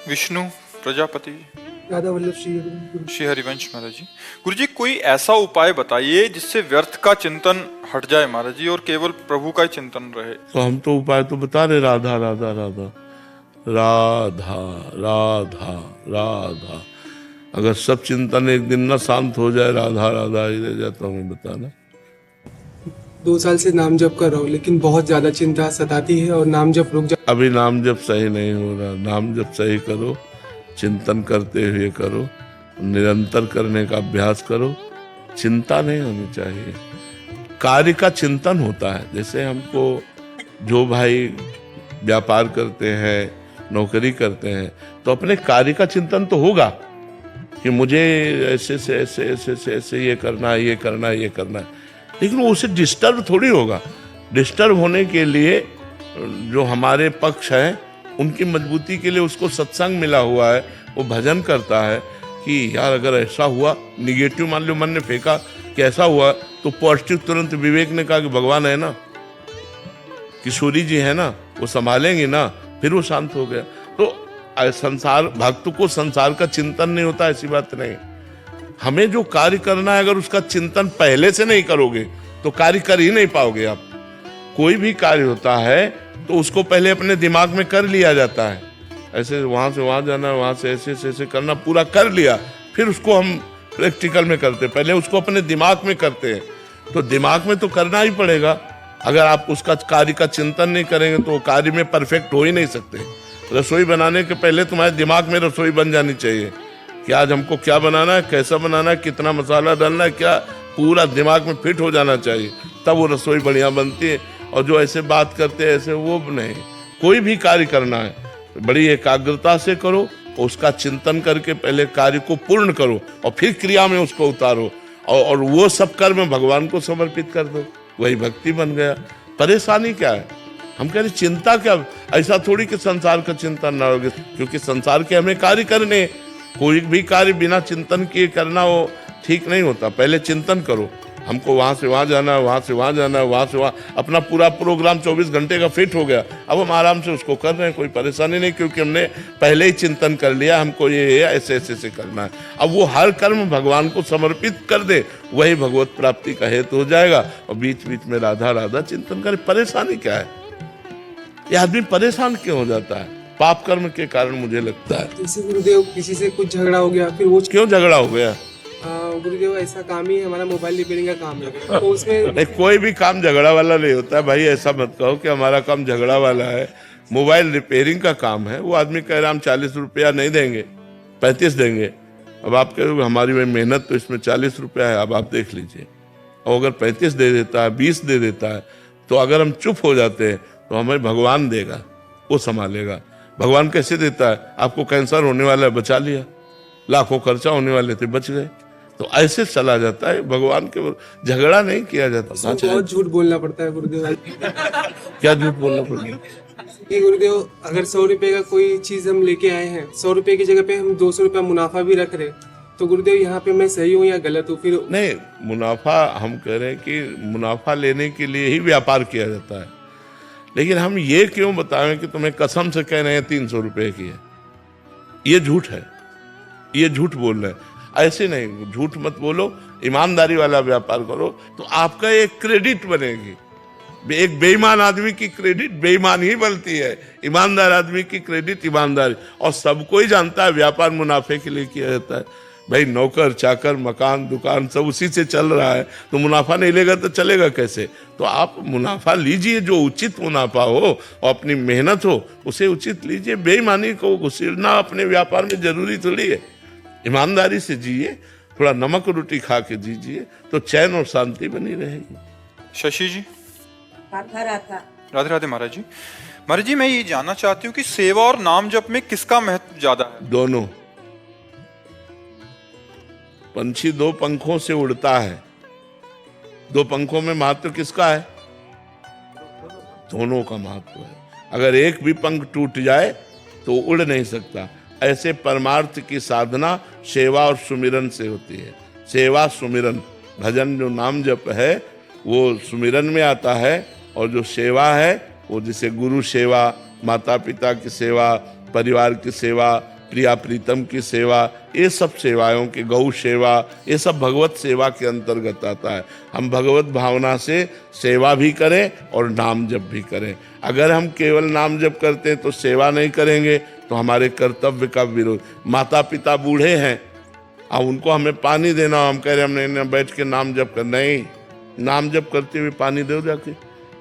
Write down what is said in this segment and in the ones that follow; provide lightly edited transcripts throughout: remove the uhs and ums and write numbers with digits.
विष्णु प्रजापति, राधा वल्लभ श्री हरिवंश महाराज जी। गुरु जी, कोई ऐसा उपाय बताइए जिससे व्यर्थ का चिंतन हट जाए महाराज जी और केवल प्रभु का ही चिंतन रहे। तो हम तो उपाय तो बता रहे, राधा राधा राधा राधा राधा राधा। अगर सब चिंतन एक दिन ना शांत हो जाए, राधा राधा ही रह जाता हूँ, बताना। 2 साल से नाम जप कर रहा हूँ, लेकिन बहुत ज्यादा चिंता सताती है और नाम जप रुक जा। अभी नाम जप सही नहीं हो रहा, नाम जप सही करो, चिंतन करते हुए करो, निरंतर करने का अभ्यास करो। चिंता नहीं होनी चाहिए, कार्य का चिंतन होता है। जैसे हमको जो भाई व्यापार करते हैं, नौकरी करते हैं, तो अपने कार्य का चिंतन तो होगा कि मुझे ऐसे से ऐसे ऐसे से ऐसे ये करना है, ये करना है, ये करना है, लेकिन वो उसे डिस्टर्ब थोड़ी होगा। डिस्टर्ब होने के लिए जो हमारे पक्ष हैं, उनकी मजबूती के लिए उसको सत्संग मिला हुआ है, वो भजन करता है कि यार अगर ऐसा हुआ, निगेटिव मान लो मन ने फेंका कि ऐसा हुआ, तो पॉजिटिव तुरंत विवेक ने कहा कि भगवान है ना, किशोरी जी है ना, वो संभालेंगे ना, फिर वो शांत हो गया। तो संसार भक्त को संसार का चिंतन नहीं होता, ऐसी बात नहीं। हमें जो कार्य करना है, अगर उसका चिंतन पहले से नहीं करोगे तो कार्य कर ही नहीं पाओगे आप। कोई भी कार्य होता है तो उसको पहले अपने दिमाग में कर लिया जाता है, ऐसे वहां से वहां जाना, वहां से ऐसे से ऐसे करना, पूरा कर लिया, फिर उसको हम प्रैक्टिकल में करते हैं। पहले उसको अपने दिमाग में करते हैं, तो दिमाग में तो करना ही पड़ेगा। अगर आप उसका कार्य का चिंतन नहीं करेंगे तो कार्य में परफेक्ट हो ही नहीं सकते। रसोई बनाने के पहले तुम्हारे दिमाग में रसोई बन जानी चाहिए कि आज हमको क्या बनाना है, कैसा बनाना है, कितना मसाला डालना है, क्या पूरा दिमाग में फिट हो जाना चाहिए, तब वो रसोई बढ़िया बनती है। और जो ऐसे बात करते हैं ऐसे, वो नहीं। कोई भी कार्य करना है तो बड़ी एकाग्रता से करो, उसका चिंतन करके पहले कार्य को पूर्ण करो और फिर क्रिया में उसको उतारो, और वो सब कर्म भगवान को समर्पित कर दो, वही भक्ति बन गया। परेशानी क्या है? हम कह रहे चिंता क्या, ऐसा थोड़ी कि संसार का चिंतन ना होगा, क्योंकि संसार के हमें कार्य करने, कोई भी कार्य बिना चिंतन किए करना वो ठीक नहीं होता। पहले चिंतन करो, हमको वहां से वहां जाना है, वहां से वहां जाना है, वहां से वहां, अपना पूरा प्रोग्राम 24 घंटे का फिट हो गया, अब हम आराम से उसको कर रहे हैं, कोई परेशानी नहीं, क्योंकि हमने पहले ही चिंतन कर लिया हमको ये ऐसे ऐसे ऐसे करना है। अब वो हर कर्म भगवान को समर्पित कर दे, वही भगवत प्राप्ति का हेतु हो जाएगा। और बीच बीच में राधा राधा चिंतन करे। परेशानी क्या है? ये आदमी परेशान क्यों हो जाता है? पाप कर्म के कारण, मुझे लगता है। जैसे गुरुदेव किसी से कुछ झगड़ा हो गया, फिर वो क्यों झगड़ा हो गया? गुरुदेव ऐसा काम ही है, हमारा मोबाइल रिपेयरिंग का काम है, तो उसमें नहीं, कोई भी काम झगड़ा वाला नहीं होता है भाई। ऐसा मत कहो कि हमारा काम झगड़ा वाला है। मोबाइल रिपेयरिंग का काम है। वो आदमी कह रहा हम 40 रुपया नहीं देंगे, 35 देंगे। अब आप कह रहे हमारी मेहनत तो इसमें 40 रुपया है, अब आप देख लीजिए। और अगर 35 दे देता है, 20 दे देता है, तो अगर हम चुप हो जाते हैं तो हमें भगवान देगा, वो संभालेगा। भगवान कैसे देता है? आपको कैंसर होने वाला है, बचा लिया, लाखों खर्चा होने वाले थे, बच गए। तो ऐसे चला जाता है, भगवान के झगड़ा नहीं किया जाता। बहुत झूठ बोलना पड़ता है गुरुदेव। क्या झूठ बोलना पड़ेगा? कि गुरुदेव अगर 100 रुपए का कोई चीज हम लेके आए हैं, 100 रुपए की जगह पे हम 200 रुपया मुनाफा भी रख रहे, तो गुरुदेव यहाँ पे मैं सही हूँ या गलत हूँ? फिर नहीं, मुनाफा, हम कह रहे हैं कि मुनाफा लेने के लिए ही व्यापार किया जाता है, लेकिन हम ये क्यों बताएं कि तुम्हें कसम से कह रहे हैं 300 रुपए की है? ये झूठ है, ये झूठ बोल रहे हैं। ऐसे नहीं, झूठ मत बोलो, ईमानदारी वाला व्यापार करो, तो आपका एक क्रेडिट बनेगी। एक बेईमान आदमी की क्रेडिट बेईमान ही बनती है, ईमानदार आदमी की क्रेडिट ईमानदारी। और सबको ही जानता है व्यापार मुनाफे के लिए किया जाता है भाई। नौकर चाकर, मकान, दुकान सब उसी से चल रहा है, तो मुनाफा नहीं लेगा तो चलेगा कैसे? तो आप मुनाफा लीजिए, जो उचित मुनाफा हो और अपनी मेहनत हो उसे उचित लीजिए। बेईमानी को घुसेड़ना अपने व्यापार में जरूरी थोड़ी है। ईमानदारी से जिए, थोड़ा नमक रोटी खा के दीजिए, तो चैन और शांति बनी रहेगी। शशि जी, राधा राधा। राधे राधे महाराज जी। महाराज जी, मैं ये जानना चाहती हूँ कि सेवा और नाम जप में किसका महत्व ज्यादा है? दोनों। पंछी 2 पंखों से उड़ता है, 2 पंखों में महत्व किसका है? दोनों का महत्व है। अगर एक भी पंख टूट जाए तो उड़ नहीं सकता। ऐसे परमार्थ की साधना सेवा और सुमिरन से होती है। सेवा सुमिरन, भजन जो नाम जप है वो सुमिरन में आता है, और जो सेवा है वो जैसे गुरु सेवा, माता पिता की सेवा, परिवार की सेवा, प्रिया प्रीतम की सेवा, ये सब सेवाओं की, गौ सेवा, ये सब भगवत सेवा के अंतर्गत आता है। हम भगवत भावना से सेवा भी करें और नाम जप भी करें। अगर हम केवल नाम जप करते हैं तो सेवा नहीं करेंगे तो हमारे कर्तव्य का विरोध। माता पिता बूढ़े हैं, अब उनको हमें पानी देना, हम कह रहे हमने इन्हें बैठ के नाम जप कर, नहीं, नाम जप करते हुए पानी दो जाके,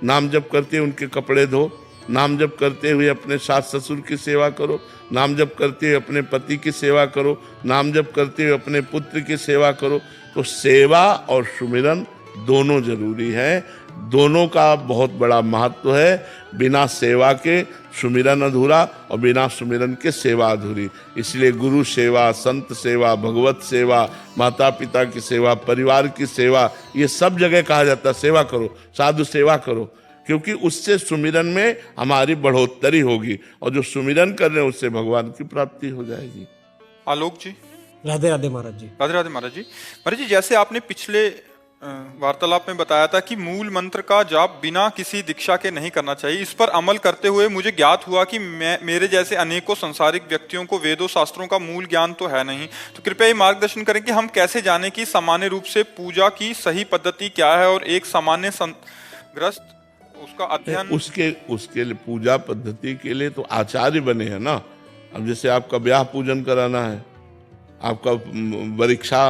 नाम जप करते हुए उनके कपड़े धो, नाम जप करते हुए अपने सास ससुर की सेवा करो, नाम जप करते हुए अपने पति की सेवा करो, नाम जप करते हुए अपने पुत्र की सेवा करो। तो सेवा और सुमिरन दोनों जरूरी है, दोनों का बहुत बड़ा महत्व है। बिना सेवा के सुमिरन अधूरा और बिना सुमिरन के सेवा अधूरी। इसलिए गुरु सेवा, संत सेवा, भगवत सेवा, माता पिता की सेवा, परिवार की सेवा, ये सब जगह कहा जाता है सेवा करो, साधु सेवा करो, क्योंकि उससे सुमिरन में हमारी बढ़ोतरी होगी और जो सुमिरन कर रहे हैं उससे भगवान की प्राप्ति हो जाएगी। आलोक जी। राधे राधे महाराज जी। राधे राधे महाराज जी। महाराज जी, जैसे आपने पिछले वार्तालाप में बताया था कि मूल मंत्र का जाप बिना किसी दीक्षा के नहीं करना चाहिए, इस पर अमल करते हुए मुझे ज्ञात हुआ कि मेरे जैसे अनेकों संसारिक व्यक्तियों को वेदों शास्त्रों का मूल ज्ञान तो है नहीं। तो कृपया ये मार्गदर्शन करें कि हम कैसे जानें कि सामान्य रूप से पूजा की सही पद्धति क्या है और एक सामान्य ग्रस्त उसका अध्ययन। उसके लिए पूजा पद्धति के लिए तो आचार्य बने हैं ना। अब जैसे आपका ब्याह पूजन कराना है, आपका वरीक्षा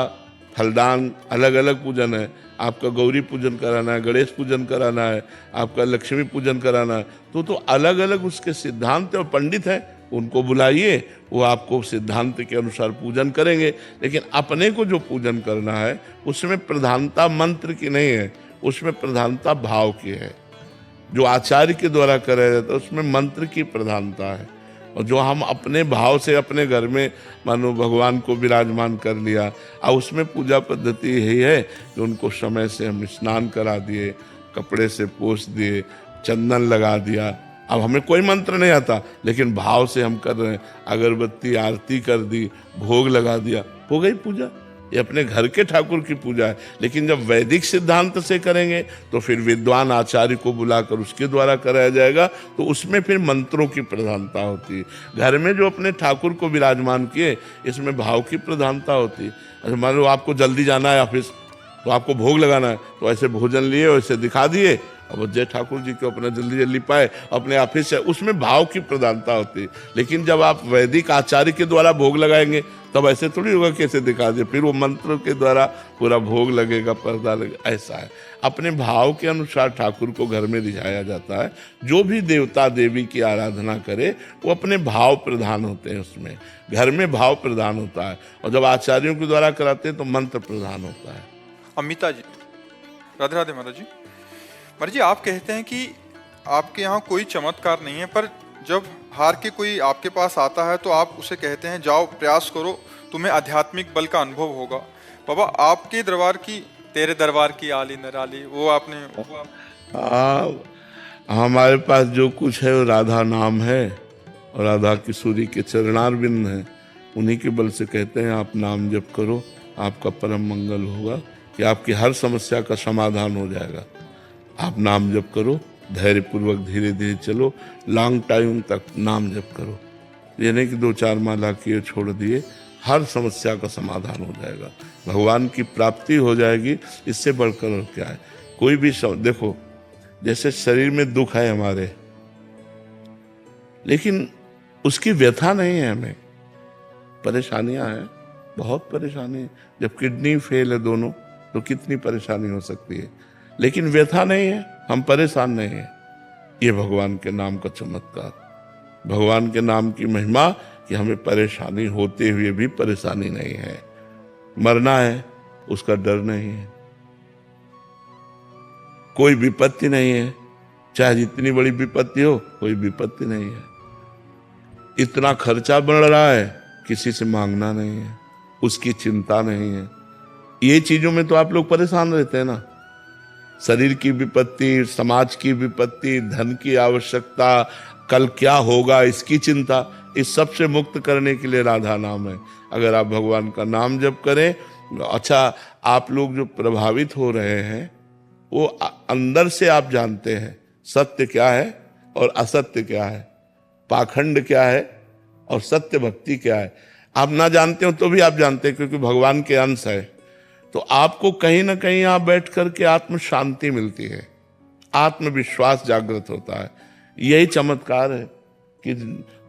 फलदान अलग अलग पूजन है, आपका गौरी पूजन कराना है, गणेश पूजन कराना है, आपका लक्ष्मी पूजन कराना है, तो अलग अलग उसके सिद्धांत और पंडित हैं, उनको बुलाइए, वो आपको सिद्धांत के अनुसार पूजन करेंगे। लेकिन अपने को जो पूजन करना है उसमें प्रधानता मंत्र की नहीं है, उसमें प्रधानता भाव की है। जो आचार्य के द्वारा कराया जाता है उसमें मंत्र की प्रधानता है, और जो हम अपने भाव से अपने घर में मानो भगवान को विराजमान कर लिया, और उसमें पूजा पद्धति यही है कि उनको समय से हम स्नान करा दिए, कपड़े से पोंछ दिए, चंदन लगा दिया। अब हमें कोई मंत्र नहीं आता लेकिन भाव से हम कर रहे हैं, अगरबत्ती आरती कर दी, भोग लगा दिया, हो गई पूजा। ये अपने घर के ठाकुर की पूजा है। लेकिन जब वैदिक सिद्धांत से करेंगे तो फिर विद्वान आचार्य को बुलाकर उसके द्वारा कराया जाएगा, तो उसमें फिर मंत्रों की प्रधानता होती है। घर में जो अपने ठाकुर को विराजमान किए इसमें भाव की प्रधानता होती है। अच्छा, मान लो आपको जल्दी जाना है ऑफिस, तो आपको भोग लगाना है, तो ऐसे भोजन लिए वैसे दिखा दिए, अब जय ठाकुर जी को अपना जल्दी जल्दी पाए अपने ऑफिस से, उसमें भाव की प्रधानता होती है। लेकिन जब आप वैदिक आचार्य के द्वारा भोग लगाएंगे तब ऐसे थोड़ी होगा कैसे दिखा दे, फिर वो मंत्र के द्वारा पूरा भोग लगेगा, पर्दा लगेगा, ऐसा है। अपने भाव के अनुसार ठाकुर को घर में रिझाया जाता है। जो भी देवता देवी की आराधना करे वो अपने भाव प्रधान होते हैं, उसमें घर में भाव प्रधान होता है, और जब आचार्यों के द्वारा कराते हैं तो मंत्र प्रधान होता है। अमिता जी। राधे राधे महाराज जी। महाराज जी, आप कहते हैं कि आपके यहाँ कोई चमत्कार नहीं है, पर जब हार के कोई आपके पास आता है तो आप उसे कहते हैं जाओ प्रयास करो, तुम्हें आध्यात्मिक बल का अनुभव होगा। बाबा, आपके दरबार की, तेरे दरबार की आली नराली, वो आपने हमारे पास जो कुछ है वो राधा नाम है और राधा किशोरी के चरणारविंद हैं, उन्हीं के बल से कहते हैं आप नाम जप करो, आपका परम मंगल होगा, कि आपकी हर समस्या का समाधान हो जाएगा। आप नाम जप करो, धैर्य पूर्वक धीरे धीरे चलो, लॉन्ग टाइम तक नाम जप करो। ये नहीं कि 2-4 माला किए छोड़ दिए, हर समस्या का समाधान हो जाएगा, भगवान की प्राप्ति हो जाएगी। इससे बढ़कर और क्या है। कोई भी देखो, जैसे शरीर में दुख है हमारे, लेकिन उसकी व्यथा नहीं है, हमें परेशानियां हैं, बहुत परेशानी है। जब किडनी फेल है दोनों तो कितनी परेशानी हो सकती है, लेकिन व्यथा नहीं है, हम परेशान नहीं है। ये भगवान के नाम का चमत्कार, भगवान के नाम की महिमा, कि हमें परेशानी होते हुए भी परेशानी नहीं है। मरना है उसका डर नहीं है, कोई विपत्ति नहीं है, चाहे जितनी बड़ी विपत्ति हो कोई विपत्ति नहीं है। इतना खर्चा बढ़ रहा है, किसी से मांगना नहीं है, उसकी चिंता नहीं है। ये चीजों में तो आप लोग परेशान रहते हैं ना, शरीर की विपत्ति, समाज की विपत्ति, धन की आवश्यकता, कल क्या होगा इसकी चिंता, इस सब से मुक्त करने के लिए राधा नाम है। अगर आप भगवान का नाम जप करें, अच्छा, आप लोग जो प्रभावित हो रहे हैं वो अंदर से आप जानते हैं सत्य क्या है और असत्य क्या है, पाखंड क्या है और सत्य भक्ति क्या है। आप ना जानते हो तो भी आप जानते हैं, क्योंकि भगवान के अंश है। तो आपको कहीं ना कहीं आप बैठ करके आत्म शांति मिलती है, आत्मविश्वास जागृत होता है। यही चमत्कार है कि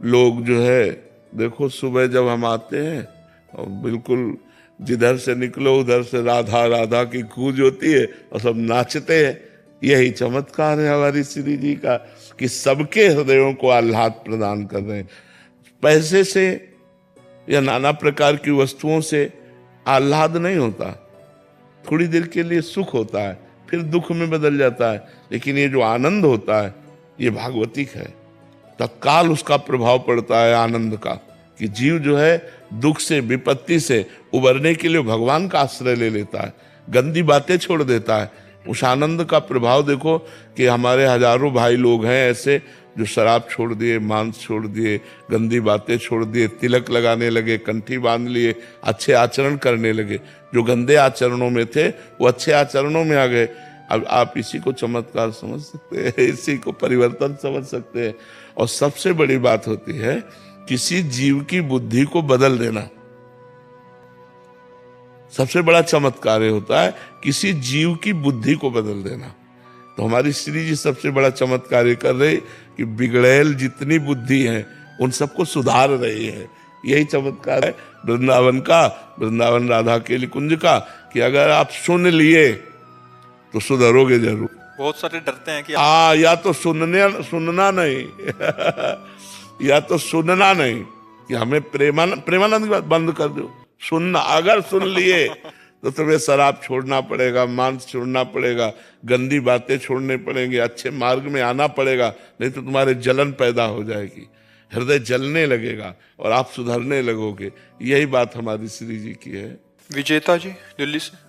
लोग जो है, देखो सुबह जब हम आते हैं और बिल्कुल जिधर से निकलो उधर से राधा राधा की गूंज होती है और सब नाचते हैं। यही चमत्कार है हमारी श्री जी का कि सबके हृदयों को आह्लाद प्रदान कर रहे हैं। पैसे से या नाना प्रकार की वस्तुओं से आह्लाद नहीं होता, थोड़ी देर के लिए सुख होता है, फिर दुख में बदल जाता है। लेकिन ये जो आनंद होता है ये भागवतिक है, तत्काल उसका प्रभाव पड़ता है आनंद का, कि जीव जो है दुख से विपत्ति से उबरने के लिए भगवान का आश्रय ले लेता है, गंदी बातें छोड़ देता है। उस आनंद का प्रभाव देखो कि हमारे हजारों भाई लोग हैं ऐसे जो शराब छोड़ दिए, मांस छोड़ दिए, गंदी बातें छोड़ दिए, तिलक लगाने लगे, कंठी बांध लिए, अच्छे आचरण करने लगे। जो गंदे आचरणों में थे वो अच्छे आचरणों में आ गए। अब आप इसी को चमत्कार समझ सकते हैं, इसी को परिवर्तन समझ सकते हैं। और सबसे बड़ी बात होती है किसी जीव की बुद्धि को बदल देना, सबसे बड़ा चमत्कार होता है किसी जीव की बुद्धि को बदल देना। तो हमारी श्री जी सबसे बड़ा चमत्कार कर रही कि बिगड़ैल जितनी बुद्धि है उन सबको सुधार रही है। यही चमत्कार है वृंदावन का, वृंदावन राधा के कुंज का, कि अगर आप सुन लिए तो सुधरोगे जरूर। बहुत सारे डरते हैं कि या तो सुनना नहीं या तो सुनना नहीं, कि हमें प्रेमानंद की बात बंद कर दो, सुनना। अगर सुन लिए तो तुम्हें शराब छोड़ना पड़ेगा, मांस छोड़ना पड़ेगा, गंदी बातें छोड़ने पड़ेंगे, अच्छे मार्ग में आना पड़ेगा, नहीं तो तुम्हारे जलन पैदा हो जाएगी, हृदय जलने लगेगा और आप सुधरने लगोगे। यही बात हमारी श्री जी की है। विजेता जी दिल्ली से,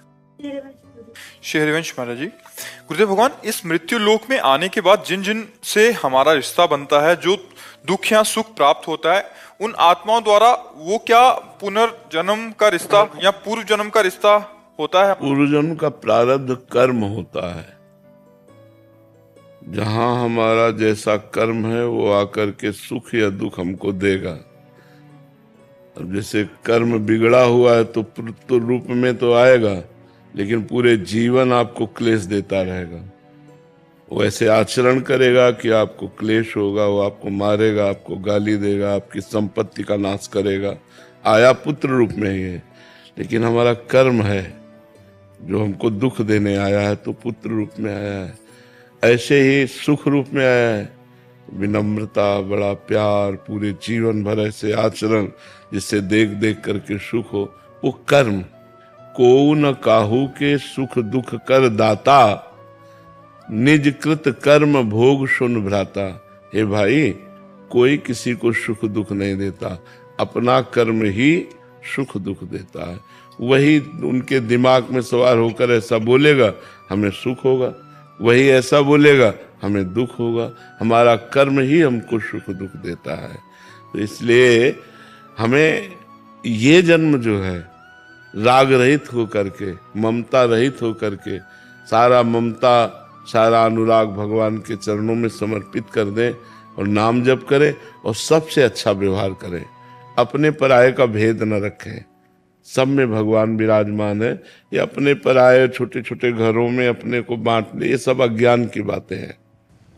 शेरवंश महाराज जी। गुरुदेव भगवान, इस मृत्यु लोक में आने के बाद जिन जिन से हमारा रिश्ता बनता है, जो दुख या सुख प्राप्त होता है, उन आत्माओं द्वारा वो क्या पुनर्जन्म का रिश्ता या पूर्व जन्म का रिश्ता होता है? पूर्व जन्म का प्रारब्ध कर्म होता है। जहां हमारा जैसा कर्म है वो आकर के सुख या दुख हमको देगा। अब जैसे कर्म बिगड़ा हुआ है तो रूप में तो आएगा, लेकिन पूरे जीवन आपको क्लेश देता रहेगा। वो ऐसे आचरण करेगा कि आपको क्लेश होगा, वो आपको मारेगा, आपको गाली देगा, आपकी संपत्ति का नाश करेगा। आया पुत्र रूप में ही है, लेकिन हमारा कर्म है जो हमको दुख देने आया है, तो पुत्र रूप में आया है। ऐसे ही सुख रूप में आया है, विनम्रता, बड़ा प्यार, पूरे जीवन भर ऐसे आचरण जिससे देख देख करके सुख हो, वो कर्म। को न काहू के सुख दुख कर दाता, निज कृत कर्म भोग सुन भ्राता। हे भाई, कोई किसी को सुख दुख नहीं देता, अपना कर्म ही सुख दुख देता है। वही उनके दिमाग में सवार होकर ऐसा बोलेगा हमें सुख होगा, वही ऐसा बोलेगा हमें दुख होगा। हमारा कर्म ही हमको सुख दुख देता है। तो इसलिए हमें ये जन्म जो है राग रहित होकर के, ममता रहित होकर के, सारा ममता सारा अनुराग भगवान के चरणों में समर्पित कर दें और नाम जप करें और सबसे अच्छा व्यवहार करें। अपने पराये का भेद न रखें, सब में भगवान विराजमान है। ये अपने पराये छोटे छोटे घरों में अपने को बांट ले, ये सब अज्ञान की बातें हैं।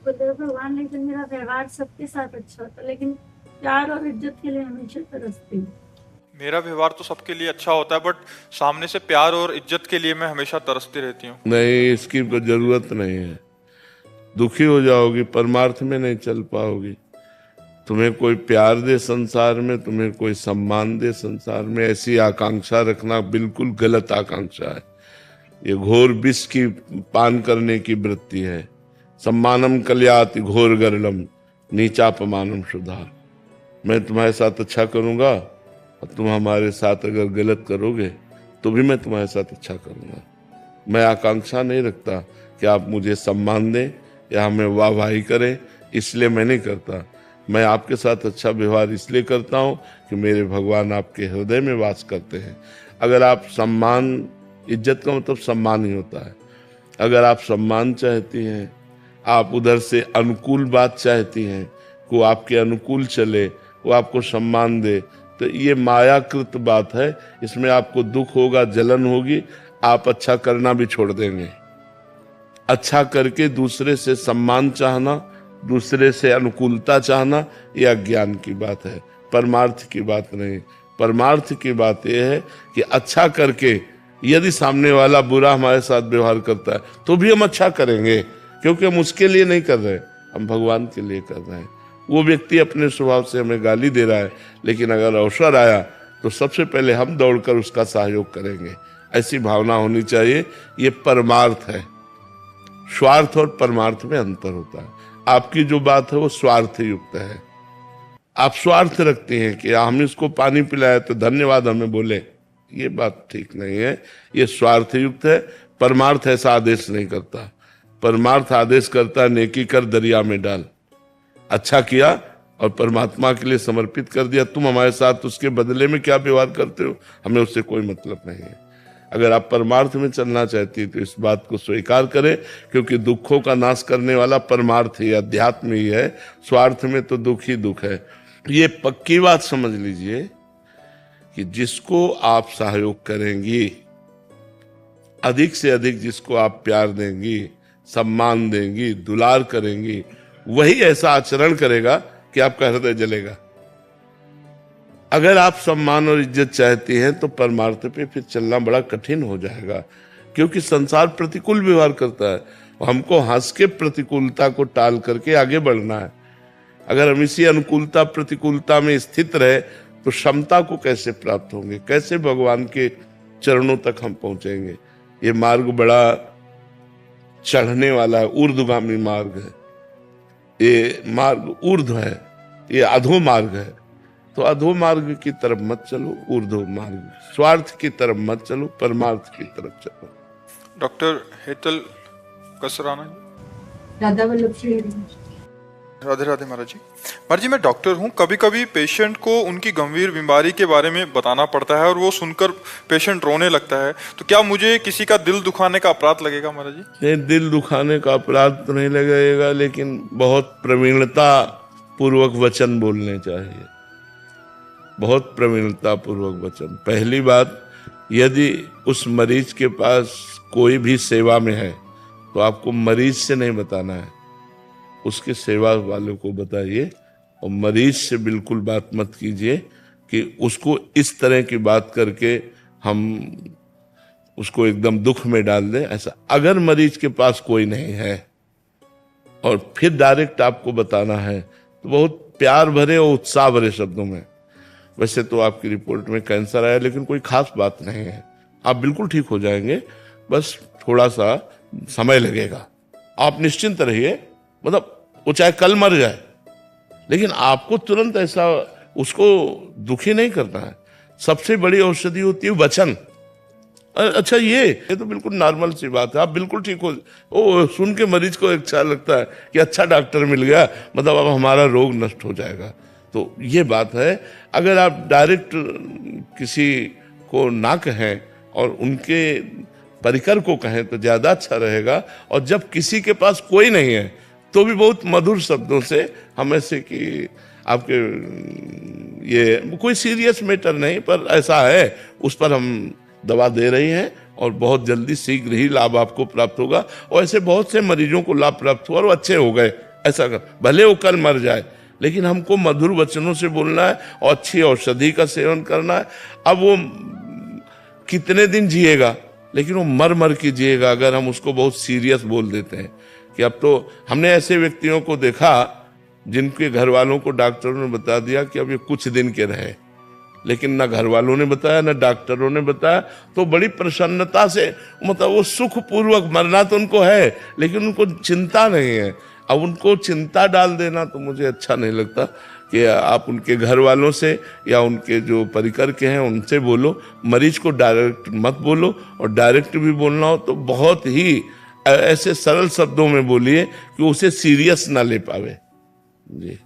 भगवान, लेकिन मेरा व्यवहार सबके साथ अच्छा होता, लेकिन प्यार और इज्जत के लिए हमेशा तरसती हूँ। मेरा व्यवहार तो सबके लिए अच्छा होता है, बट सामने से प्यार और इज्जत के लिए मैं हमेशा तरसती रहती हूँ। नहीं, इसकी जरूरत नहीं है। दुखी हो जाओगी, परमार्थ में नहीं चल पाओगी। तुम्हें कोई प्यार दे संसार में, तुम्हें कोई सम्मान दे संसार में, ऐसी आकांक्षा रखना बिल्कुल गलत आकांक्षा है। ये घोर विष की पान करने की वृत्ति है। सम्मानम कल्याति घोर गरलम नीचापमानम सुधार। मैं तुम्हारे साथ अच्छा करूंगा और तुम हमारे साथ अगर गलत करोगे तो भी मैं तुम्हारे साथ अच्छा करूंगा। मैं आकांक्षा नहीं रखता कि आप मुझे सम्मान दें या हमें वाहवाही करें, इसलिए मैं नहीं करता। मैं आपके साथ अच्छा व्यवहार इसलिए करता हूं कि मेरे भगवान आपके हृदय में वास करते हैं। अगर आप सम्मान, इज्जत का मतलब सम्मान ही होता है। अगर आप सम्मान चाहती हैं, आप उधर से अनुकूल बात चाहती हैं, को आपके अनुकूल चले, वो आपको सम्मान दे, तो ये मायाकृत बात है। इसमें आपको दुख होगा, जलन होगी, आप अच्छा करना भी छोड़ देंगे। अच्छा करके दूसरे से सम्मान चाहना, दूसरे से अनुकूलता चाहना, यह अज्ञान की बात है, परमार्थ की बात नहीं। परमार्थ की बात यह है कि अच्छा करके यदि सामने वाला बुरा हमारे साथ व्यवहार करता है तो भी हम अच्छा करेंगे, क्योंकि हम उसके लिए नहीं कर रहे, हम भगवान के लिए कर रहे हैं। वो व्यक्ति अपने स्वभाव से हमें गाली दे रहा है, लेकिन अगर अवसर आया तो सबसे पहले हम दौड़कर उसका सहयोग करेंगे, ऐसी भावना होनी चाहिए। ये परमार्थ है। स्वार्थ और परमार्थ में अंतर होता है। आपकी जो बात है वो स्वार्थ युक्त है। आप स्वार्थ रखते हैं कि हम इसको पानी पिलाए तो धन्यवाद हमें बोले, ये बात ठीक नहीं है, ये स्वार्थ युक्त है। परमार्थ ऐसा आदेश नहीं करता। परमार्थ आदेश करता है नेकी कर दरिया में डाल। अच्छा किया और परमात्मा के लिए समर्पित कर दिया, तुम हमारे साथ उसके बदले में क्या व्यवहार करते हो हमें उससे कोई मतलब नहीं है। अगर आप परमार्थ में चलना चाहती है तो इस बात को स्वीकार करें, क्योंकि दुखों का नाश करने वाला परमार्थ ही, अध्यात्म ही है। स्वार्थ में तो दुख ही दुख है। ये पक्की बात समझ लीजिए कि जिसको आप सहयोग करेंगी, अधिक से अधिक जिसको आप प्यार देंगी, सम्मान देंगी, दुलार करेंगी, वही ऐसा आचरण करेगा कि आपका हृदय जलेगा। अगर आप सम्मान और इज्जत चाहती हैं तो परमार्थ पे फिर चलना बड़ा कठिन हो जाएगा, क्योंकि संसार प्रतिकूल व्यवहार करता है। हमको हंस के प्रतिकूलता को टाल करके आगे बढ़ना है। अगर हम इसी अनुकूलता प्रतिकूलता में स्थित रहे तो क्षमता को कैसे प्राप्त होंगे, कैसे भगवान के चरणों तक हम पहुंचेंगे। ये मार्ग बड़ा चढ़ने वाला है, ऊर्ध्वगामी मार्ग है। ये मार्ग ऊर्ध्व है, ये अधो मार्ग है। तो अधो मार्ग की तरफ मत चलो, ऊर्ध्व मार्ग, स्वार्थ की तरफ मत चलो, परमार्थ की तरफ चलो। डॉक्टर हेतल कसराना जी। राधा वल्लभ श्री राधे राधे महाराज जी। महाराज जी, मैं डॉक्टर हूँ। कभी कभी पेशेंट को उनकी गंभीर बीमारी के बारे में बताना पड़ता है और वो सुनकर पेशेंट रोने लगता है, तो क्या मुझे किसी का दिल दुखाने का अपराध लगेगा महाराज जी? नहीं, दिल दुखाने का अपराध तो नहीं लगेगा, लेकिन बहुत प्रवीणता पूर्वक वचन बोलने चाहिए। बहुत प्रवीणता पूर्वक वचन। पहली बात, यदि उस मरीज के पास कोई भी सेवा में है तो आपको मरीज से नहीं बताना है, उसके सेवा वालों को बताइए। और मरीज से बिल्कुल बात मत कीजिए कि उसको इस तरह की बात करके हम उसको एकदम दुख में डाल दें, ऐसा। अगर मरीज के पास कोई नहीं है और फिर डायरेक्ट आपको बताना है तो बहुत प्यार भरे और उत्साह भरे शब्दों में, वैसे तो आपकी रिपोर्ट में कैंसर आया लेकिन कोई खास बात नहीं है, आप बिल्कुल ठीक हो जाएंगे, बस थोड़ा सा समय लगेगा, आप निश्चिंत रहिए। मतलब वो चाहे कल मर जाए, लेकिन आपको तुरंत ऐसा उसको दुखी नहीं करना है। सबसे बड़ी औषधि होती है वचन। अच्छा, ये तो बिल्कुल नॉर्मल सी बात है, आप बिल्कुल ठीक हो। ओ, सुन के मरीज को अच्छा लगता है कि अच्छा डॉक्टर मिल गया, मतलब अब हमारा रोग नष्ट हो जाएगा। तो ये बात है। अगर आप डायरेक्ट किसी को ना कहें और उनके परिकर को कहें तो ज्यादा अच्छा रहेगा। और जब किसी के पास कोई नहीं है तो भी बहुत मधुर शब्दों से हम ऐसे कि आपके ये कोई सीरियस मैटर नहीं, पर ऐसा है, उस पर हम दवा दे रही हैं और बहुत जल्दी शीघ्र ही लाभ आपको प्राप्त होगा। और ऐसे बहुत से मरीजों को लाभ प्राप्त हुआ और अच्छे हो गए। ऐसा कर, भले वो कल मर जाए, लेकिन हमको मधुर वचनों से बोलना है और अच्छी औषधि का सेवन करना है। अब वो कितने दिन जिएगा, लेकिन वो मर मर के जिएगा अगर हम उसको बहुत सीरियस बोल देते हैं। कि अब तो हमने ऐसे व्यक्तियों को देखा जिनके घर वालों को डॉक्टरों ने बता दिया कि अब ये कुछ दिन के रहे, लेकिन ना घर वालों ने बताया ना डॉक्टरों ने बताया, तो बड़ी प्रसन्नता से, मतलब वो सुख पूर्वक, मरना तो उनको है लेकिन उनको चिंता नहीं है। अब उनको चिंता डाल देना तो मुझे अच्छा नहीं लगता। कि आप उनके घर वालों से या उनके जो परिकर के हैं उनसे बोलो, मरीज को डायरेक्ट मत बोलो। और डायरेक्ट भी बोलना हो तो बहुत ही ऐसे सरल शब्दों में बोलिए कि उसे सीरियस ना ले पावे। जी।